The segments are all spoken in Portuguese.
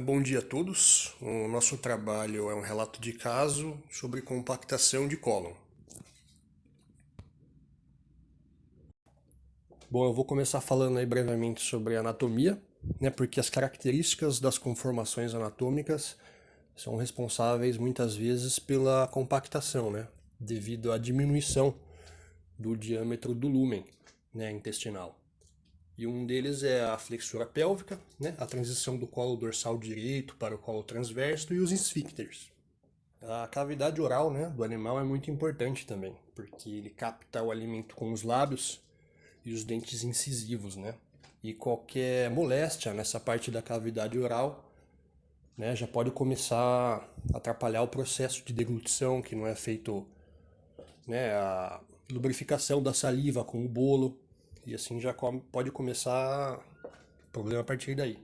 Bom dia a todos. O nosso trabalho é um relato de caso sobre compactação de cólon. Bom, eu vou começar falando aí brevemente sobre anatomia, né, porque as características das conformações anatômicas são responsáveis muitas vezes pela compactação, né, devido à diminuição do diâmetro do lúmen, né, intestinal. E um deles é a flexura pélvica, né, a transição do colo dorsal direito para o colo transverso e os esfíncteres. A cavidade oral, né, do animal é muito importante também, porque ele capta o alimento com os lábios e os dentes incisivos, né? E qualquer moléstia nessa parte da cavidade oral, né, já pode começar a atrapalhar o processo de deglutição, que não é feito, né, a lubrificação da saliva com o bolo, e assim já pode começar problema a partir daí.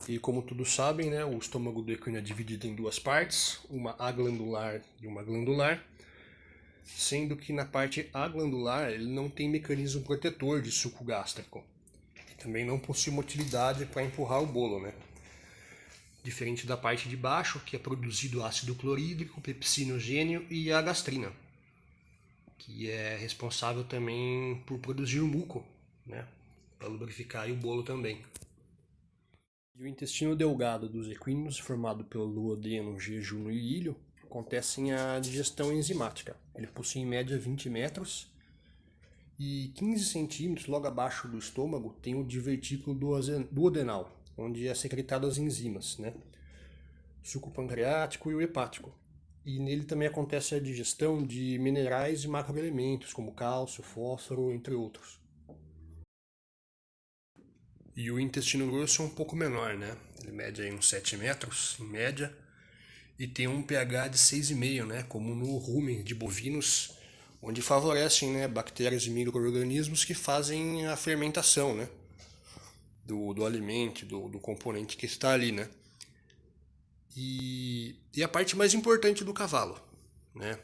E como todos sabem, né, o estômago do equino é dividido em duas partes, uma aglandular e uma glandular, sendo que na parte aglandular ele não tem mecanismo protetor de suco gástrico. Também não possui uma utilidade para empurrar o bolo, né? Diferente da parte de baixo, que é produzido ácido clorídrico, pepsinogênio e a gastrina, que é responsável também por produzir o muco, né? Para lubrificar o bolo também. E o intestino delgado dos equinos, formado pelo duodeno, jejum e ilho, acontece a digestão enzimática. Ele possui em média 20 metros e 15 centímetros logo abaixo do estômago tem o divertículo duodenal, onde é secretado as enzimas, né? Suco pancreático e o hepático. E nele também acontece a digestão de minerais e macroelementos, como cálcio, fósforo, entre outros. E o intestino grosso é um pouco menor, né? Ele mede aí uns 7 metros, em média, e tem um pH de 6,5, né? Como no rumen de bovinos, onde favorecem, né, bactérias e micro-organismos que fazem a fermentação, né? Do alimento, do componente que está ali, né? E a parte mais importante do cavalo, né?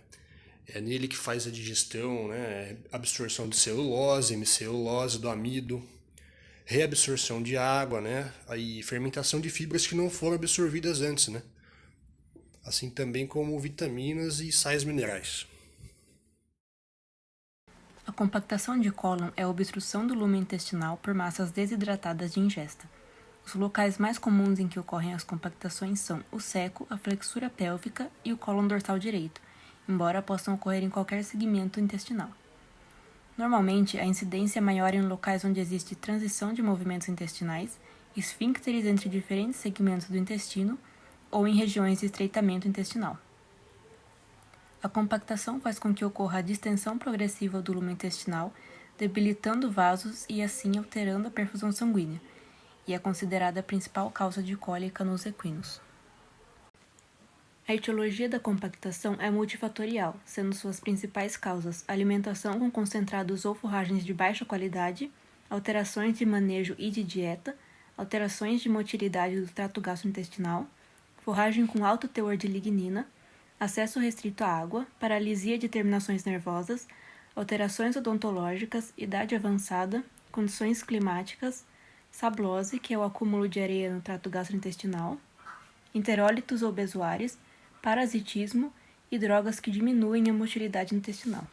É nele que faz a digestão, né? Absorção de celulose, hemicelulose, do amido, reabsorção de água, né? Aí fermentação de fibras que não foram absorvidas antes, né? Assim também como vitaminas e sais minerais. A compactação de cólon é a obstrução do lume intestinal por massas desidratadas de ingesta. Os locais mais comuns em que ocorrem as compactações são o seco, a flexura pélvica e o cólon dorsal direito, embora possam ocorrer em qualquer segmento intestinal. Normalmente, a incidência é maior em locais onde existe transição de movimentos intestinais, esfíncteres entre diferentes segmentos do intestino ou em regiões de estreitamento intestinal. A compactação faz com que ocorra a distensão progressiva do lume intestinal, debilitando vasos e assim alterando a perfusão sanguínea, e é considerada a principal causa de cólica nos equinos. A etiologia da compactação é multifatorial, sendo suas principais causas alimentação com concentrados ou forragens de baixa qualidade, alterações de manejo e de dieta, alterações de motilidade do trato gastrointestinal, forragem com alto teor de lignina, acesso restrito à água, paralisia de terminações nervosas, alterações odontológicas, idade avançada, condições climáticas, sablose, que é o acúmulo de areia no trato gastrointestinal, enterólitos ou bezoares, parasitismo e drogas que diminuem a motilidade intestinal.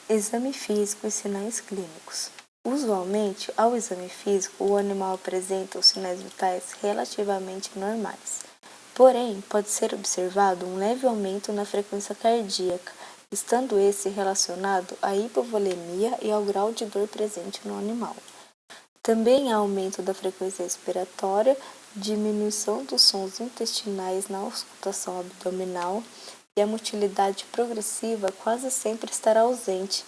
Exame físico e sinais clínicos. Usualmente, ao exame físico, o animal apresenta os sinais vitais relativamente normais. Porém, pode ser observado um leve aumento na frequência cardíaca, estando esse relacionado à hipovolemia e ao grau de dor presente no animal. Também há aumento da frequência respiratória, diminuição dos sons intestinais na auscultação abdominal e a motilidade progressiva quase sempre estará ausente,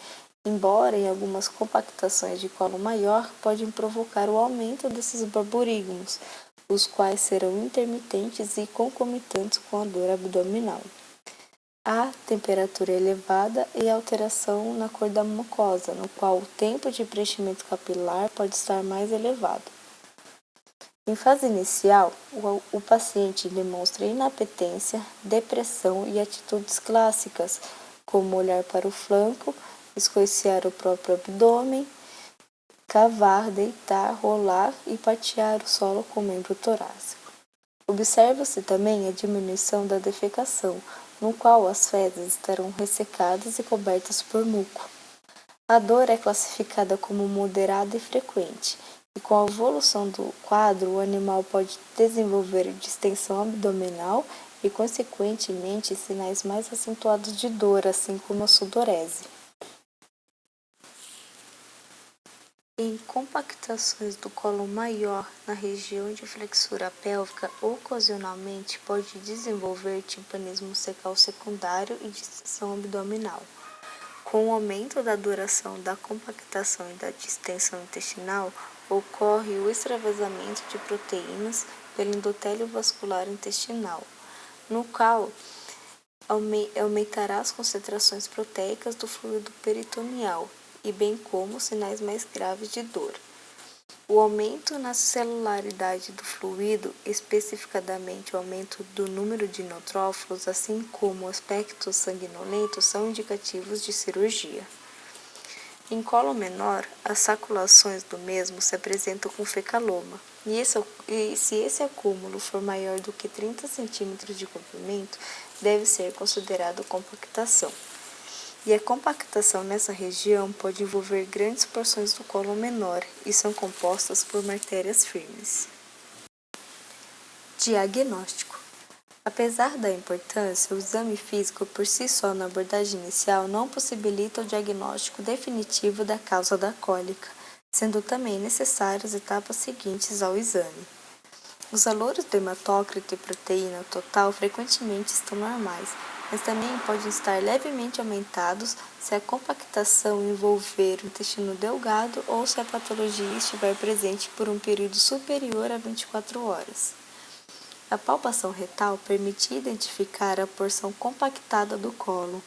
embora em algumas compactações de colo maior podem provocar o aumento desses barburigmos, os quais serão intermitentes e concomitantes com a dor abdominal. Há temperatura elevada e alteração na cor da mucosa, no qual o tempo de preenchimento capilar pode estar mais elevado. Em fase inicial, o paciente demonstra inapetência, depressão e atitudes clássicas, como olhar para o flanco, escoiciar o próprio abdômen, cavar, deitar, rolar e patear o solo com o membro torácico. Observa-se também a diminuição da defecação, no qual as fezes estarão ressecadas e cobertas por muco. A dor é classificada como moderada e frequente, e com a evolução do quadro, o animal pode desenvolver distensão abdominal e, consequentemente, sinais mais acentuados de dor, assim como a sudorese. Em compactações do colo maior na região de flexura pélvica, ocasionalmente pode desenvolver timpanismo secal secundário e distensão abdominal. Com o aumento da duração da compactação e da distensão intestinal, ocorre o extravasamento de proteínas pelo endotélio vascular intestinal, no qual aumentará as concentrações proteicas do fluido peritoneal, e bem como sinais mais graves de dor. O aumento na celularidade do fluido, especificadamente o aumento do número de neutrófilos, assim como o aspecto sanguinolento, são indicativos de cirurgia. Em colo menor, as saculações do mesmo se apresentam com fecaloma, e se esse acúmulo for maior do que 30 cm de comprimento, deve ser considerado compactação. E a compactação nessa região pode envolver grandes porções do colo menor e são compostas por artérias firmes. Diagnóstico. Apesar da importância, o exame físico por si só na abordagem inicial não possibilita o diagnóstico definitivo da causa da cólica, sendo também necessárias etapas seguintes ao exame. Os valores do hematócrito e proteína total frequentemente estão normais, mas também podem estar levemente aumentados se a compactação envolver o intestino delgado ou se a patologia estiver presente por um período superior a 24 horas. A palpação retal permite identificar a porção compactada do cólon,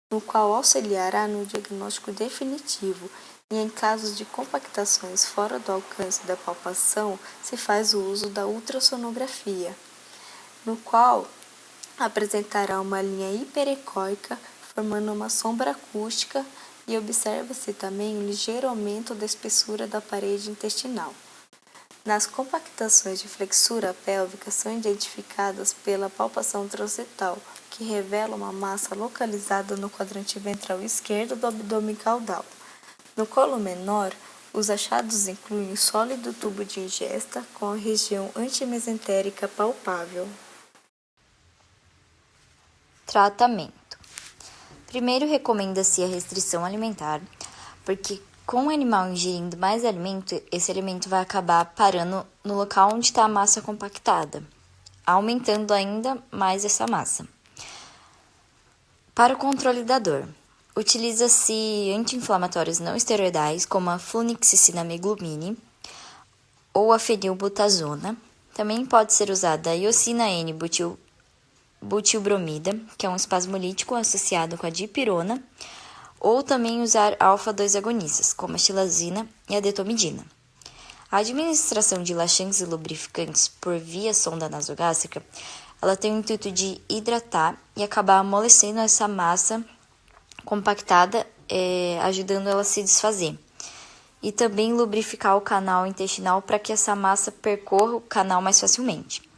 no qual auxiliará no diagnóstico definitivo, e em casos de compactações fora do alcance da palpação, se faz o uso da ultrassonografia, no qual apresentará uma linha hiperecóica, formando uma sombra acústica, e observa-se também um ligeiro aumento da espessura da parede intestinal. Nas compactações de flexura pélvica são identificadas pela palpação transetal, que revela uma massa localizada no quadrante ventral esquerdo do abdômen caudal. No colo menor, os achados incluem o sólido tubo de ingesta com a região antimesentérica palpável. Tratamento. Primeiro, recomenda-se a restrição alimentar, porque com o animal ingerindo mais alimento, esse alimento vai acabar parando no local onde está a massa compactada, aumentando ainda mais essa massa. Para o controle da dor, utiliza-se anti-inflamatórios não esteroidais, como a fluoxetina meglumine ou a fenilbutazona. Também pode ser usada a iosina N-butilbromida, que é um espasmolítico associado com a dipirona, ou também usar alfa-2 agonistas, como a xilazina e a detomidina. A administração de laxantes e lubrificantes por via sonda nasogástrica, ela tem o intuito de hidratar e acabar amolecendo essa massa compactada, ajudando ela a se desfazer. E também lubrificar o canal intestinal para que essa massa percorra o canal mais facilmente.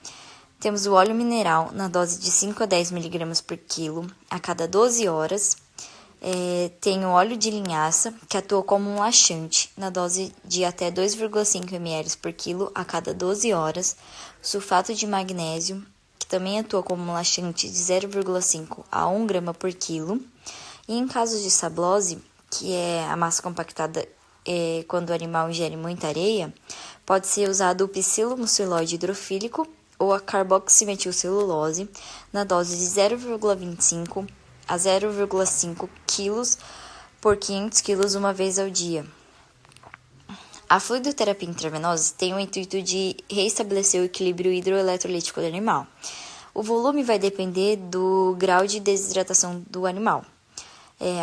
Temos o óleo mineral na dose de 5 a 10 mg por quilo a cada 12 horas. Tem o óleo de linhaça, que atua como um laxante, na dose de até 2,5 ml por quilo a cada 12 horas. Sulfato de magnésio, que também atua como um laxante de 0,5 a 1 grama por quilo. E em casos de sablose, que é a massa compactada quando o animal ingere muita areia, pode ser usado o psilomuciloide hidrofílico ou a carboximetilcelulose na dose de 0,25 a 0,5 kg por 500 kg uma vez ao dia. A fluidoterapia intravenosa tem o intuito de reestabelecer o equilíbrio hidroeletrolítico do animal. O volume vai depender do grau de desidratação do animal.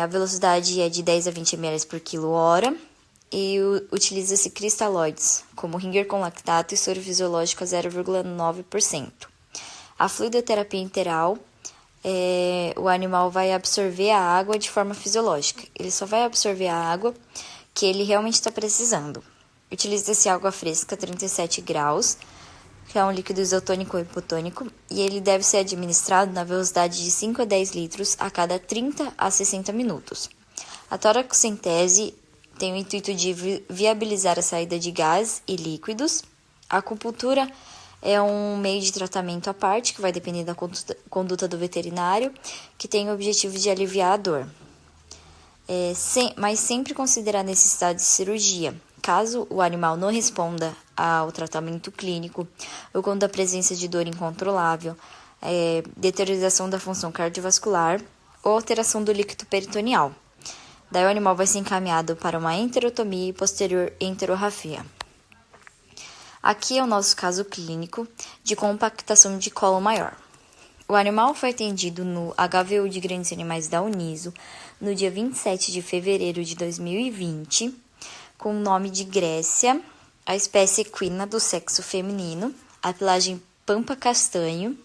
A velocidade é de 10 a 20 ml por quilo-hora e utiliza-se cristalóides, como Ringer com lactato e soro fisiológico a 0,9%. A fluidoterapia interal, o animal vai absorver a água de forma fisiológica. Ele só vai absorver a água que ele realmente está precisando. Utiliza-se água fresca, 37 graus, que é um líquido isotônico ou hipotônico, e ele deve ser administrado na velocidade de 5 a 10 litros a cada 30 a 60 minutos. A toracocentese tem o intuito de viabilizar a saída de gás e líquidos. A acupuntura é um meio de tratamento à parte, que vai depender da conduta do veterinário, que tem o objetivo de aliviar a dor. Mas sempre considerar a necessidade de cirurgia, caso o animal não responda ao tratamento clínico, ou quando a presença de dor incontrolável, deterioração da função cardiovascular ou alteração do líquido peritoneal. Daí o animal vai ser encaminhado para uma enterotomia e posterior enterorrafia. Aqui é o nosso caso clínico de compactação de colo maior. O animal foi atendido no HVU de Grandes Animais da Uniso no dia 27 de fevereiro de 2020, com o nome de Grécia, a espécie equina do sexo feminino, a pelagem pampa castanho,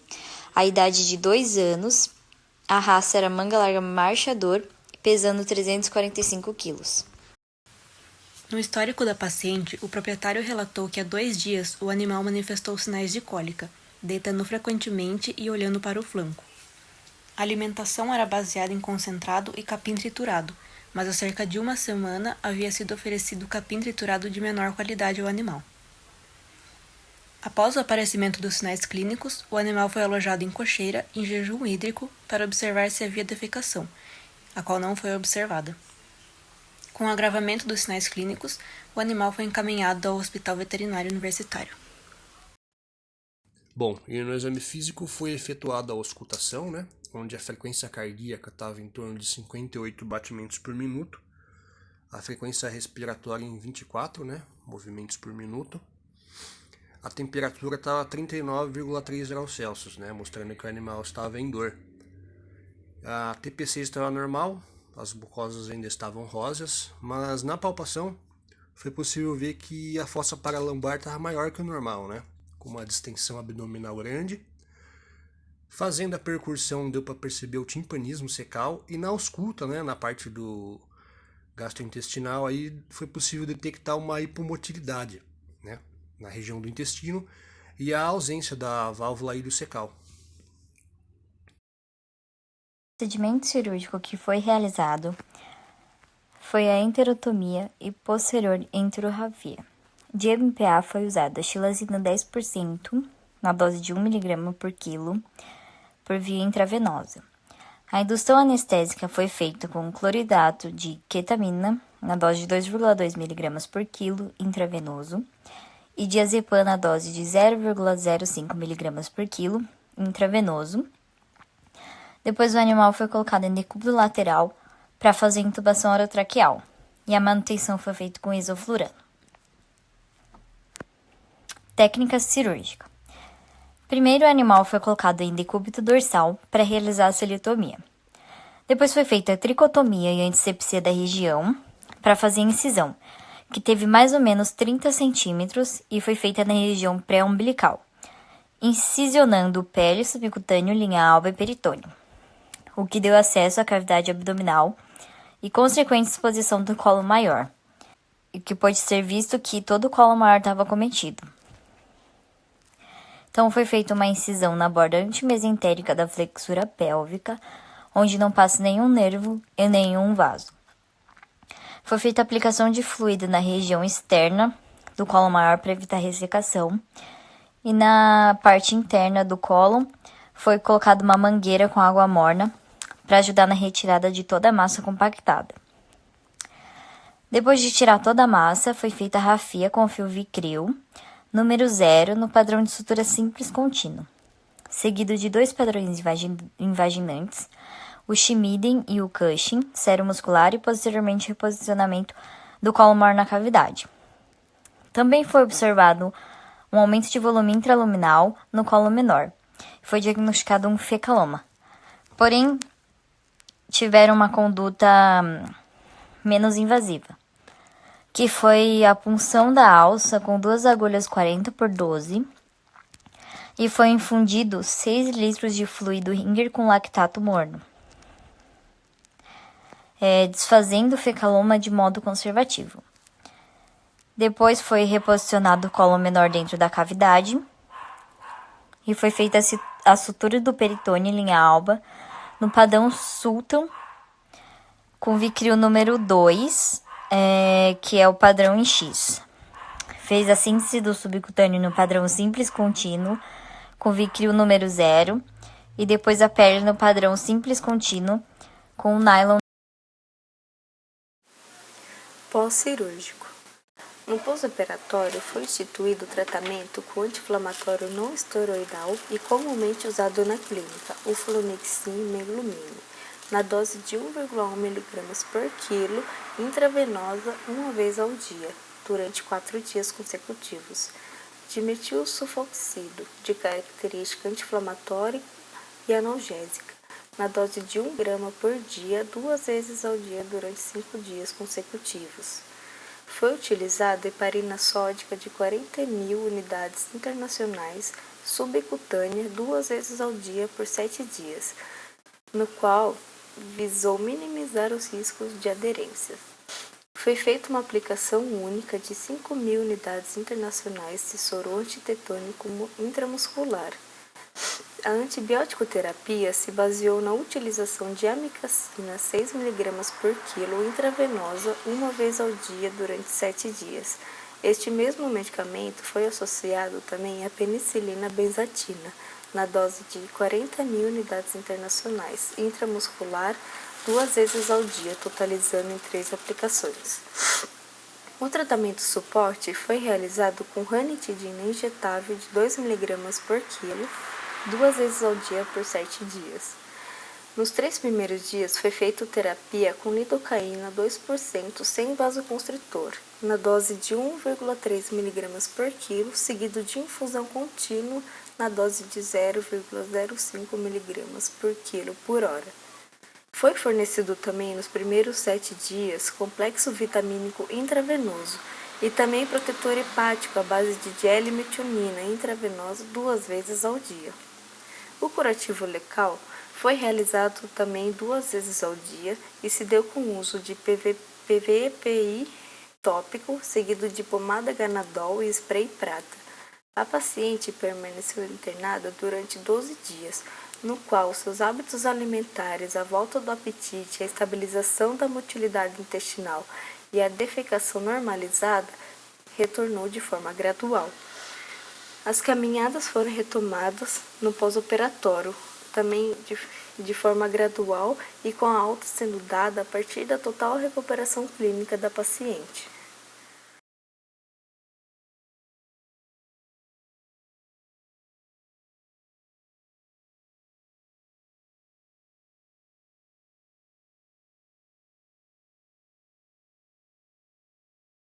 a idade de 2 anos, a raça era manga larga marchador, pesando 345 quilos. No histórico da paciente, o proprietário relatou que há 2 dias o animal manifestou sinais de cólica, deitando frequentemente e olhando para o flanco. A alimentação era baseada em concentrado e capim triturado, mas há cerca de 1 semana havia sido oferecido capim triturado de menor qualidade ao animal. Após o aparecimento dos sinais clínicos, o animal foi alojado em cocheira, em jejum hídrico, para observar se havia defecação, a qual não foi observada. Com o agravamento dos sinais clínicos, o animal foi encaminhado ao Hospital Veterinário Universitário. Bom, e no exame físico foi efetuada a auscultação, né? Onde a frequência cardíaca estava em torno de 58 batimentos por minuto, a frequência respiratória em 24, né? Movimentos por minuto. A temperatura estava 39,3 graus Celsius, né? Mostrando que o animal estava em dor. A TPC estava normal, as mucosas ainda estavam rosas, mas na palpação foi possível ver que a fossa paralambar estava maior que o normal, né? Com uma distensão abdominal grande. Fazendo a percussão deu para perceber o timpanismo secal, e na ausculta, né, na parte do gastrointestinal, aí foi possível detectar uma hipomotilidade, né, na região do intestino, e a ausência da válvula iliocecal. O procedimento cirúrgico que foi realizado foi a enterotomia e posterior enterorrafia. De MPA foi usada xilazina 10% na dose de 1 mg por quilo por via intravenosa. A indução anestésica foi feita com cloridato de ketamina na dose de 2,2 mg por quilo intravenoso e diazepam na dose de 0,05 mg por quilo intravenoso. Depois o animal foi colocado em decúbito lateral para fazer intubação orotraqueal e a manutenção foi feita com isoflurano. Técnica cirúrgica. Primeiro, o animal foi colocado em decúbito dorsal para realizar a cilitomia. Depois foi feita a tricotomia e antisepsia da região para fazer a incisão, que teve mais ou menos 30 centímetros e foi feita na região pré-umbilical, incisionando pele, subcutâneo, linha alba e peritônio, o que deu acesso à cavidade abdominal e consequente exposição do colo maior, e que pode ser visto que todo o colo maior estava cometido. Então, foi feita uma incisão na borda antimesentérica da flexura pélvica, onde não passa nenhum nervo e nenhum vaso. Foi feita a aplicação de fluido na região externa do colo maior para evitar ressecação, e na parte interna do cólon foi colocada uma mangueira com água morna para ajudar na retirada de toda a massa compactada. Depois de tirar toda a massa, foi feita a rafia com fio Vicryl, número 0, no padrão de sutura simples contínuo, seguido de 2 padrões invaginantes, o Schmiden e o Cushing, sérum muscular, e posteriormente reposicionamento do colo maior na cavidade. Também foi observado um aumento de volume intraluminal no colo menor. Foi diagnosticado um fecaloma. Porém, tiveram uma conduta menos invasiva, que foi a punção da alça com 2 agulhas 40x12 e foi infundido 6 litros de fluido Ringer com lactato morno, desfazendo o fecaloma de modo conservativo. Depois foi reposicionado o cólon menor dentro da cavidade e foi feita a sutura do peritônio em linha alba no padrão Sutton com Vicryl número 2, que é o padrão em X. Fez a síntese do subcutâneo no padrão simples contínuo com Vicryl número 0 e depois a pele no padrão simples contínuo com o nylon. Pós-cirúrgico. No pós-operatório, foi instituído o tratamento com anti-inflamatório não esteroidal e comumente usado na clínica, o flunixin meglumine, na dose de 1,1 mg por quilo, intravenosa uma vez ao dia, durante 4 dias consecutivos. Dimetilsulfoxido, de característica anti-inflamatória e analgésica, na dose de 1 grama por dia, 2 vezes ao dia durante 5 dias consecutivos. Foi utilizada heparina sódica de 40.000 unidades internacionais subcutânea 2 vezes ao dia por 7 dias, no qual visou minimizar os riscos de aderência. Foi feita uma aplicação única de 5.000 unidades internacionais de soro antitetânico intramuscular. A antibiótico-terapia se baseou na utilização de amicacina 6 mg por quilo intravenosa uma vez ao dia durante 7 dias. Este mesmo medicamento foi associado também à penicilina benzatina, na dose de 40.000 unidades internacionais intramuscular 2 vezes ao dia, totalizando em 3 aplicações. O tratamento suporte foi realizado com ranitidina injetável de 2 mg por quilo, 2 vezes ao dia por 7 dias. Nos 3 primeiros dias foi feita terapia com lidocaína 2% sem vasoconstritor, na dose de 1,3 mg por quilo, seguido de infusão contínua na dose de 0,05 mg por quilo por hora. Foi fornecido também nos primeiros 7 dias complexo vitamínico intravenoso e também protetor hepático à base de gel-metionina intravenosa 2 vezes ao dia. O curativo local foi realizado também 2 vezes ao dia e se deu com o uso de PVPI tópico, seguido de pomada Ganadol e spray prata. A paciente permaneceu internada durante 12 dias, no qual seus hábitos alimentares, a volta do apetite, a estabilização da motilidade intestinal e a defecação normalizada retornou de forma gradual. As caminhadas foram retomadas no pós-operatório, também de forma gradual e com a alta sendo dada a partir da total recuperação clínica da paciente.